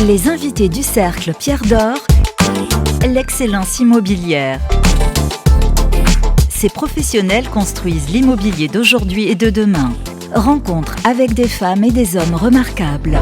Les invités du Cercle Pierre d'Or, l'excellence immobilière. Ces professionnels construisent l'immobilier d'aujourd'hui et de demain. Rencontre avec des femmes et des hommes remarquables.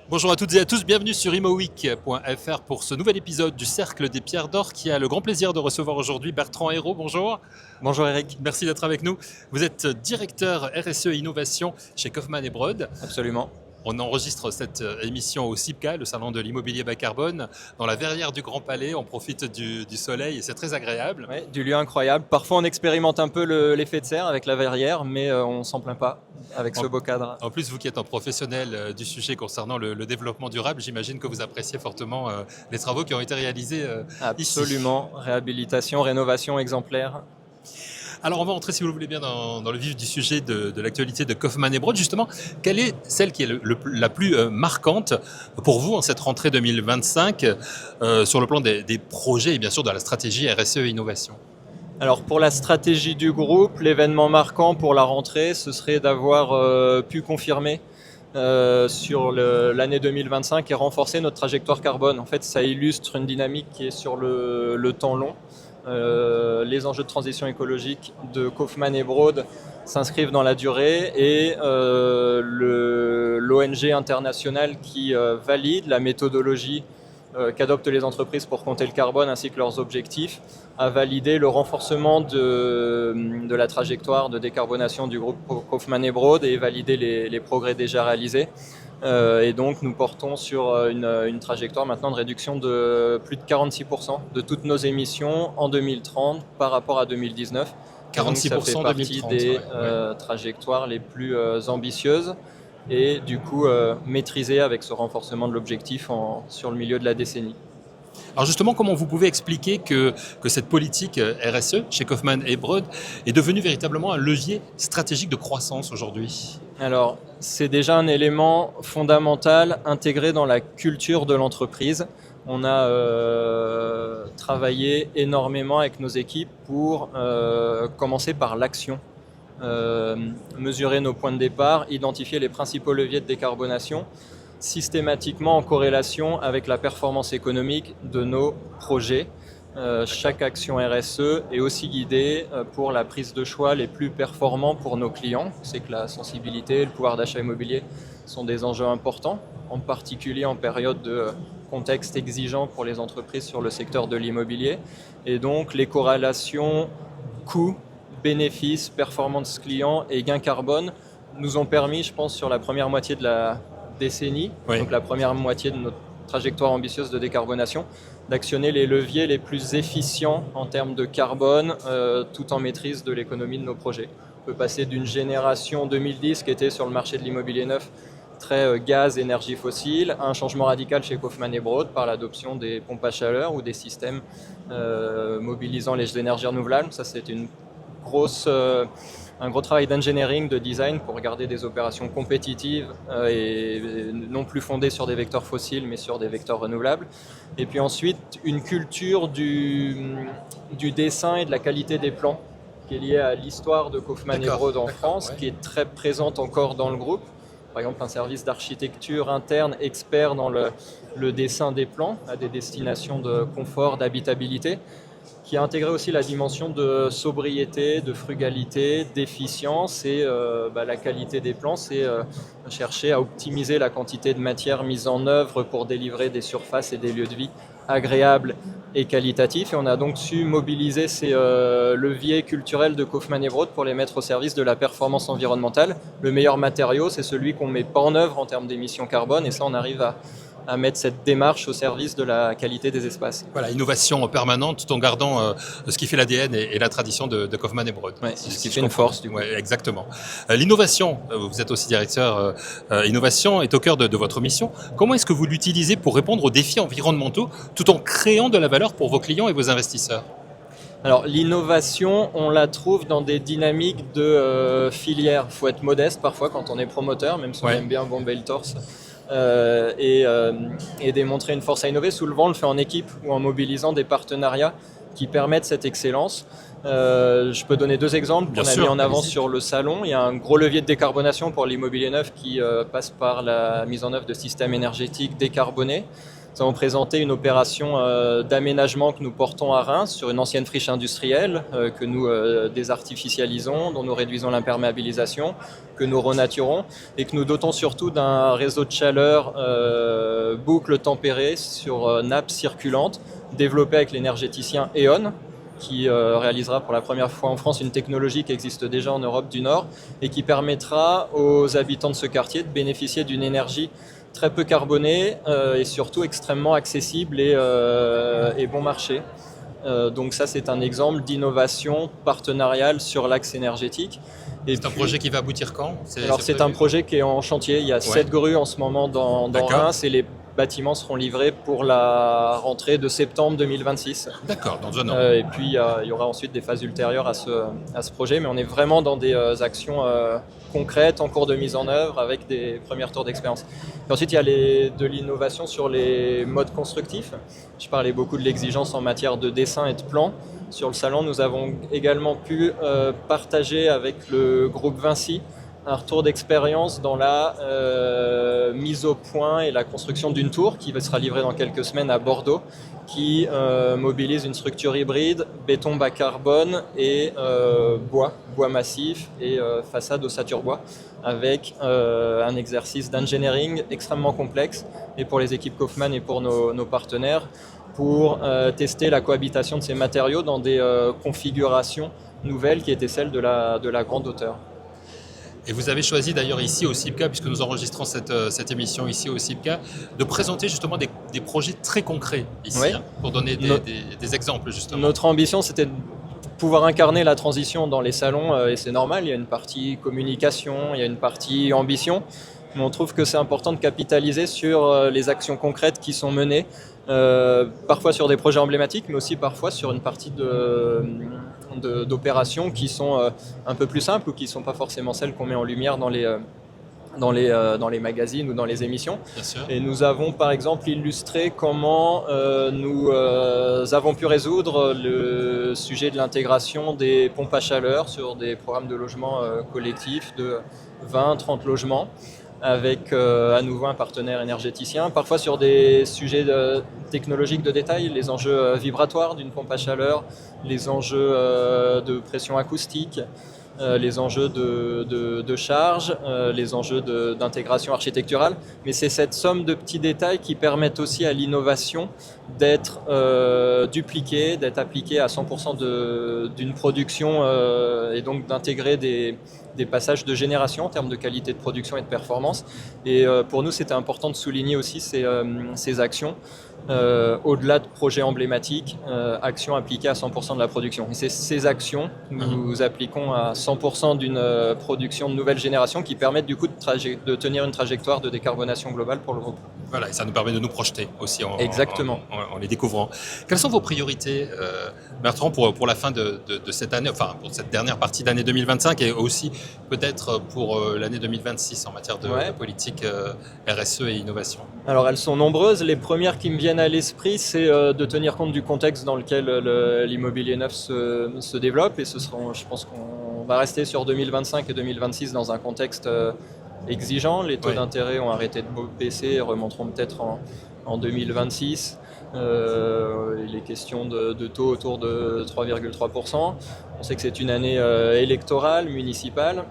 Bonjour à toutes et à tous, bienvenue sur imoweek.fr pour ce nouvel épisode du Cercle des Pierres d'Or qui a le grand plaisir de recevoir aujourd'hui Bertrand Hérault. Bonjour. Bonjour Eric. Merci d'être avec nous. Vous êtes directeur RSE et Innovation chez Kaufmann & Broad. Absolument. On enregistre cette émission au CIPCA, le salon de l'immobilier bas carbone, dans la verrière du Grand Palais. On profite du soleil et c'est très agréable. Ouais, du lieu incroyable. Parfois on expérimente un peu l'effet de serre avec la verrière, mais on ne s'en plaint pas avec ce beau cadre. En plus, vous qui êtes un professionnel du sujet concernant le développement durable, j'imagine que vous appréciez fortement les travaux qui ont été réalisés Absolument. ici. Réhabilitation, rénovation exemplaire. Alors on va entrer, si vous le voulez bien, dans le vif du sujet de l'actualité de Kaufmann & Broad. Justement, quelle est celle qui est la plus marquante pour vous en cette rentrée 2025 sur le plan des projets et bien sûr de la stratégie RSE et innovation? Alors pour la stratégie du groupe, l'événement marquant pour la rentrée, ce serait d'avoir pu confirmer sur l'année 2025 et renforcer notre trajectoire carbone. En fait, ça illustre une dynamique qui est sur le temps long. Les enjeux de transition écologique de Kaufmann & Broad s'inscrivent dans la durée et l'ONG internationale qui valide la méthodologie qu'adoptent les entreprises pour compter le carbone ainsi que leurs objectifs a validé le renforcement de la trajectoire de décarbonation du groupe Kaufmann & Broad et validé les progrès déjà réalisés. Et donc nous portons sur une trajectoire maintenant de réduction de plus de 46% de toutes nos émissions en 2030 par rapport à 2019. 46% donc, ça fait partie 2030, des trajectoires les plus ambitieuses et du coup maîtrisées avec ce renforcement de l'objectif sur le milieu de la décennie. Alors justement, comment vous pouvez expliquer que cette politique RSE chez Kaufmann & Broad est devenue véritablement un levier stratégique de croissance aujourd'hui? Alors, c'est déjà un élément fondamental intégré dans la culture de l'entreprise. On a travaillé énormément avec nos équipes pour commencer par l'action, mesurer nos points de départ, identifier les principaux leviers de décarbonation, systématiquement en corrélation avec la performance économique de nos projets. Chaque action RSE est aussi guidée pour la prise de choix les plus performants pour nos clients. C'est que la sensibilité et le pouvoir d'achat immobilier sont des enjeux importants, en particulier en période de contexte exigeant pour les entreprises sur le secteur de l'immobilier. Et donc les corrélations coûts, bénéfices, performance client et gain carbone nous ont permis, je pense, sur la première moitié de la décennie, donc la première moitié de notre trajectoire ambitieuse de décarbonation, d'actionner les leviers les plus efficients en termes de carbone, tout en maîtrise de l'économie de nos projets. On peut passer d'une génération 2010 qui était sur le marché de l'immobilier neuf très gaz, énergie fossile, à un changement radical chez Kaufmann & Broad par l'adoption des pompes à chaleur ou des systèmes mobilisant les énergies renouvelables. Ça, c'est un gros travail d'engineering, de design pour garder des opérations compétitives et non plus fondées sur des vecteurs fossiles mais sur des vecteurs renouvelables. Et puis ensuite, une culture du dessin et de la qualité des plans qui est liée à l'histoire de Kaufmann & Broad en France, qui est très présente encore dans le groupe. Par exemple, un service d'architecture interne expert dans le dessin des plans à des destinations de confort, d'habitabilité, qui a intégré aussi la dimension de sobriété, de frugalité, d'efficience et la qualité des plans, c'est chercher à optimiser la quantité de matière mise en œuvre pour délivrer des surfaces et des lieux de vie agréables et qualitatifs. Et on a donc su mobiliser ces leviers culturels de Kaufmann & Broad pour les mettre au service de la performance environnementale. Le meilleur matériau, c'est celui qu'on ne met pas en œuvre en termes d'émissions carbone, et ça, on arrive à mettre cette démarche au service de la qualité des espaces. Voilà, innovation permanente tout en gardant ce qui fait l'ADN et la tradition de Kaufmann & Broad. Ouais, c'est ce qui fait une force du coup. Ouais, exactement. L'innovation, vous êtes aussi directeur innovation, est au cœur de votre mission. Comment est-ce que vous l'utilisez pour répondre aux défis environnementaux tout en créant de la valeur pour vos clients et vos investisseurs? Alors l'innovation, on la trouve dans des dynamiques de filière. Il faut être modeste parfois quand on est promoteur, même si on aime bien bomber le torse. Et démontrer une force à innover. Souvent, on le fait en équipe ou en mobilisant des partenariats qui permettent cette excellence. Je peux donner 2 exemples qu'on a mis en avant sur le salon. Il y a un gros levier de décarbonation pour l'immobilier neuf qui passe par la mise en œuvre de systèmes énergétiques décarbonés. Nous avons présenté une opération d'aménagement que nous portons à Reims sur une ancienne friche industrielle que nous désartificialisons, dont nous réduisons l'imperméabilisation, que nous renaturons et que nous dotons surtout d'un réseau de chaleur boucle tempérée sur nappe circulante développé avec l'énergéticien E.ON, qui réalisera pour la première fois en France une technologie qui existe déjà en Europe du Nord et qui permettra aux habitants de ce quartier de bénéficier d'une énergie très peu carbonée et surtout extrêmement accessible et bon marché. Donc ça, c'est un exemple d'innovation partenariale sur l'axe énergétique. C'est un projet qui va aboutir quand ? C'est un projet qui est en chantier. Il y a 7 grues en ce moment dans Reims et les bâtiments seront livrés pour la rentrée de septembre 2026. D'accord, dans un an. Et puis il y aura ensuite des phases ultérieures à ce projet, mais on est vraiment dans des actions concrètes en cours de mise en œuvre avec des premiers tours d'expérience. Et ensuite, il y a de l'innovation sur les modes constructifs. Je parlais beaucoup de l'exigence en matière de dessin et de plan. Sur le salon, nous avons également pu partager avec le groupe Vinci un retour d'expérience dans la mise au point et la construction d'une tour qui sera livrée dans quelques semaines à Bordeaux, qui mobilise une structure hybride, béton bas carbone et bois massif et façade ossature bois, avec un exercice d'engineering extrêmement complexe et pour les équipes Kaufmann et pour nos partenaires, pour tester la cohabitation de ces matériaux dans des configurations nouvelles qui étaient celles de la grande hauteur. Et vous avez choisi d'ailleurs ici au CIPCA, puisque nous enregistrons cette émission ici au CIPCA, de présenter justement des projets très concrets ici, oui. Pour donner des exemples justement. Notre ambition, c'était de pouvoir incarner la transition dans les salons, et c'est normal, il y a une partie communication, il y a une partie ambition, mais on trouve que c'est important de capitaliser sur les actions concrètes qui sont menées, parfois sur des projets emblématiques, mais aussi parfois sur une partie d'opérations qui sont un peu plus simples ou qui ne sont pas forcément celles qu'on met en lumière dans les magazines ou dans les émissions. Bien sûr. Et nous avons par exemple illustré comment nous avons pu résoudre le sujet de l'intégration des pompes à chaleur sur des programmes de logement collectifs de 20-30 logements, avec à nouveau un partenaire énergéticien, parfois sur des sujets technologiques de détail, les enjeux vibratoires d'une pompe à chaleur, les enjeux de pression acoustique, les enjeux de charge, les enjeux d'intégration architecturale. Mais c'est cette somme de petits détails qui permettent aussi à l'innovation d'être dupliquée, d'être appliquée à 100% d'une production et donc d'intégrer des passages de génération en termes de qualité de production et de performance. Et pour nous, c'était important de souligner aussi ces actions. Au-delà de projets emblématiques, actions appliquées à 100% de la production. Et c'est ces actions que nous appliquons à 100% d'une production de nouvelle génération qui permettent du coup de tenir une trajectoire de décarbonation globale pour le groupe. Voilà, et ça nous permet de nous projeter aussi Exactement. En les découvrant. Quelles sont vos priorités, Bertrand, pour la fin de cette année, enfin pour cette dernière partie d'année 2025 et aussi peut-être pour l'année 2026 en matière de politique RSE et innovation? Alors elles sont nombreuses. Les premières qui me viennent à l'esprit, c'est de tenir compte du contexte dans lequel l'immobilier neuf se développe. Et je pense qu'on va rester sur 2025 et 2026 dans un contexte exigeant. Les taux d'intérêt ont arrêté de baisser et remonteront peut-être en 2026. Les questions de taux autour de 3,3%. On sait que c'est une année électorale, municipale,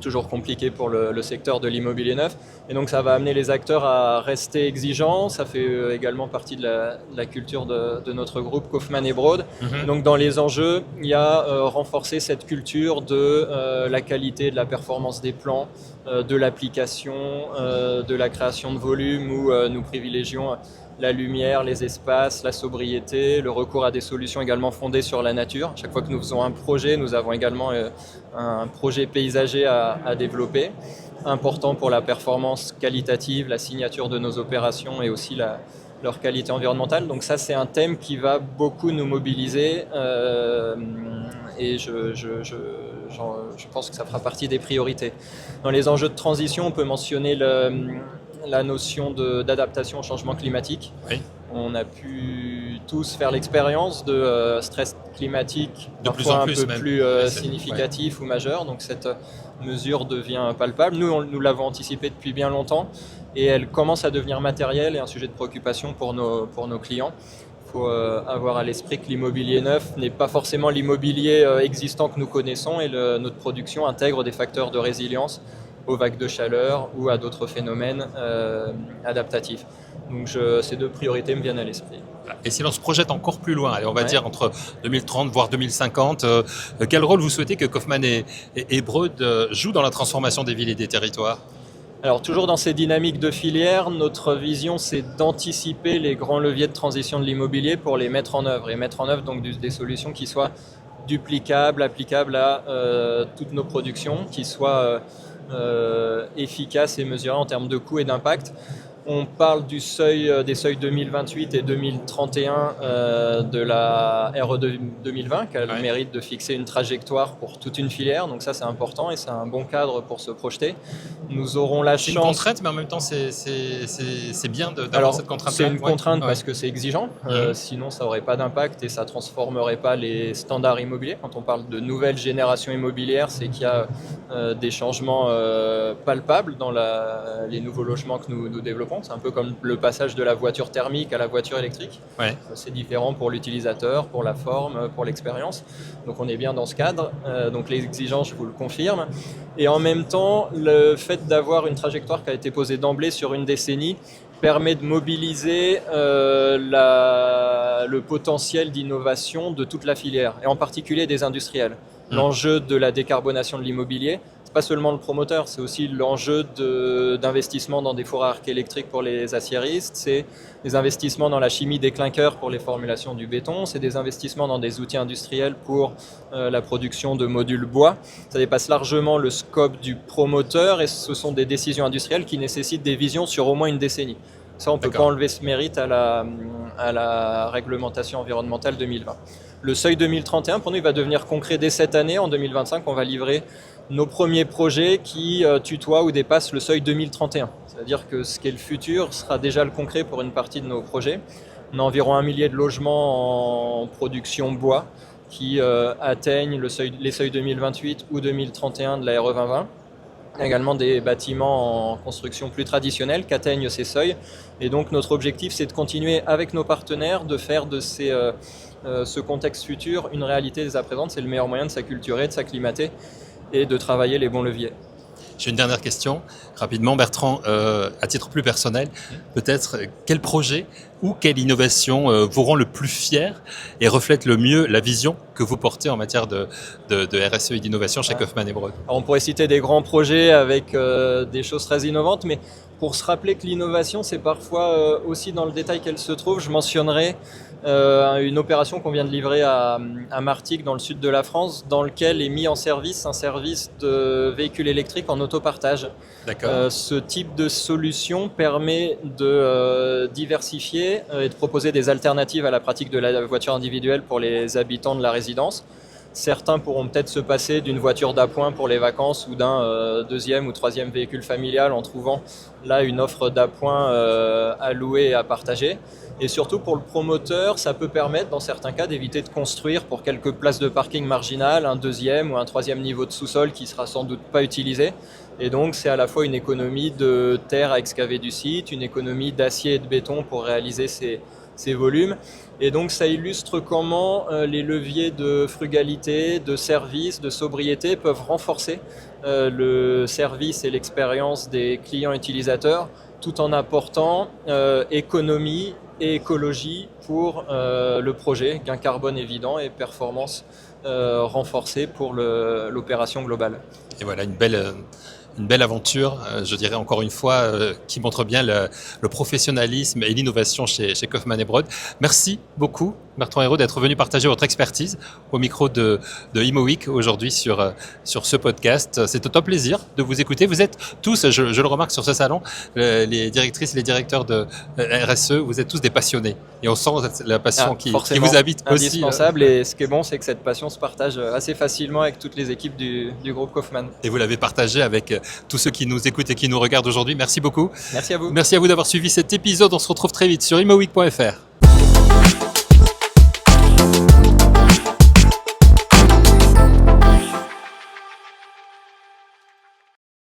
toujours compliqué pour le secteur de l'immobilier neuf. Et donc ça va amener les acteurs à rester exigeants. Ça fait également partie de la culture de notre groupe Kaufmann et Broad. Donc dans les enjeux, il y a renforcer cette culture de la qualité, de la performance des plans, de l'application, de la création de volume où nous privilégions la lumière, les espaces, la sobriété, le recours à des solutions également fondées sur la nature. Chaque fois que nous faisons un projet, nous avons également un projet paysager à développer, important pour la performance qualitative, la signature de nos opérations et aussi leur qualité environnementale. Donc ça, c'est un thème qui va beaucoup nous mobiliser et je pense que ça fera partie des priorités. Dans les enjeux de transition, on peut mentionner la notion d'adaptation au changement climatique. Oui. On a pu tous faire l'expérience de stress climatique De plus parfois en un plus peu même. plus Ouais, significatif ou majeur. Donc cette mesure devient palpable. Nous l'avons anticipé depuis bien longtemps et elle commence à devenir matérielle et un sujet de préoccupation pour nos clients. Il faut avoir à l'esprit que l'immobilier neuf n'est pas forcément l'immobilier existant que nous connaissons et notre production intègre des facteurs de résilience aux vagues de chaleur ou à d'autres phénomènes adaptatifs. Donc ces deux priorités me viennent à l'esprit. Et si l'on se projette encore plus loin, allez, on va Ouais. dire entre 2030 voire 2050, quel rôle vous souhaitez que Kaufmann et Broad jouent dans la transformation des villes et des territoires? Alors toujours dans ces dynamiques de filière, notre vision c'est d'anticiper les grands leviers de transition de l'immobilier pour les mettre en œuvre et mettre en œuvre donc des solutions qui soient duplicables, applicables à toutes nos productions, qui soient efficaces et mesurées en termes de coût et d'impact. On parle des seuils 2028 et 2031 de la RE 2020 qui a le mérite de fixer une trajectoire pour toute une filière. Donc ça c'est important et c'est un bon cadre pour se projeter. Nous aurons la chance... C'est une contrainte, mais en même temps c'est bien d'avoir cette contrainte. C'est une contrainte parce que c'est exigeant. Sinon ça n'aurait pas d'impact et ça ne transformerait pas les standards immobiliers. Quand on parle de nouvelle génération immobilière, c'est qu'il y a des changements palpables dans les nouveaux logements que nous développons. C'est un peu comme le passage de la voiture thermique à la voiture électrique. Ouais. C'est différent pour l'utilisateur, pour la forme, pour l'expérience. Donc on est bien dans ce cadre. Donc les exigences, je vous le confirme. Et en même temps, le fait d'avoir une trajectoire qui a été posée d'emblée sur une décennie permet de mobiliser le potentiel d'innovation de toute la filière, et en particulier des industriels. L'enjeu de la décarbonation de l'immobilier, pas seulement le promoteur, c'est aussi l'enjeu d'investissement dans des fours à arc électriques pour les aciéristes, c'est des investissements dans la chimie des clinqueurs pour les formulations du béton, c'est des investissements dans des outils industriels pour la production de modules bois. Ça dépasse largement le scope du promoteur et ce sont des décisions industrielles qui nécessitent des visions sur au moins une décennie. Ça, on ne peut pas enlever ce mérite à la réglementation environnementale 2020. Le seuil 2031, pour nous, il va devenir concret dès cette année. En 2025, on va livrer nos premiers projets qui tutoient ou dépassent le seuil 2031. C'est-à-dire que ce qui est le futur sera déjà le concret pour une partie de nos projets. On a environ 1 millier de logements en production bois qui atteignent les seuils 2028 ou 2031 de la RE 2020. Également des bâtiments en construction plus traditionnelle qui atteignent ces seuils. Et donc notre objectif, c'est de continuer avec nos partenaires, de faire de ce contexte futur une réalité dès à présent. C'est le meilleur moyen de s'acculturer, de s'acclimater et de travailler les bons leviers. J'ai une dernière question, rapidement Bertrand, à titre plus personnel, peut-être quel projet ou quelle innovation vous rend le plus fier et reflète le mieux la vision que vous portez en matière de RSE et d'innovation chez Kaufmann et Broad? Alors on pourrait citer des grands projets avec des choses très innovantes, mais pour se rappeler que l'innovation, c'est parfois aussi dans le détail qu'elle se trouve, je mentionnerai une opération qu'on vient de livrer à Martigues, dans le sud de la France, dans lequel est mis en service un service de véhicules électriques en autopartage. Ce type de solution permet de diversifier et de proposer des alternatives à la pratique de la voiture individuelle pour les habitants de la résidence. Certains pourront peut-être se passer d'une voiture d'appoint pour les vacances ou d'un deuxième ou troisième véhicule familial en trouvant là une offre d'appoint à louer et à partager. Et surtout pour le promoteur, ça peut permettre dans certains cas d'éviter de construire pour quelques places de parking marginales un deuxième ou un troisième niveau de sous-sol qui sera sans doute pas utilisé. Et donc c'est à la fois une économie de terre à excaver du site, une économie d'acier et de béton pour réaliser ces volumes. Et donc ça illustre comment les leviers de frugalité, de service, de sobriété peuvent renforcer le service et l'expérience des clients utilisateurs tout en apportant économie et écologie pour le projet, gain carbone évident et performance renforcée pour l'opération globale. Et voilà, une belle aventure, je dirais encore une fois, qui montre bien le professionnalisme et l'innovation chez Kaufmann et Broad. Merci beaucoup Bertrand Hérault, d'être venu partager votre expertise au micro de Imo Week aujourd'hui sur ce podcast. C'est un top plaisir de vous écouter. Vous êtes tous, je le remarque sur ce salon, les directrices, les directeurs de RSE, vous êtes tous des passionnés. Et on sent la passion qui vous habite aussi. Indispensable. Et ce qui est bon, c'est que cette passion se partage assez facilement avec toutes les équipes du groupe Kaufmann. Et vous l'avez partagé avec tous ceux qui nous écoutent et qui nous regardent aujourd'hui. Merci beaucoup. Merci à vous. Merci à vous d'avoir suivi cet épisode. On se retrouve très vite sur imoweek.fr.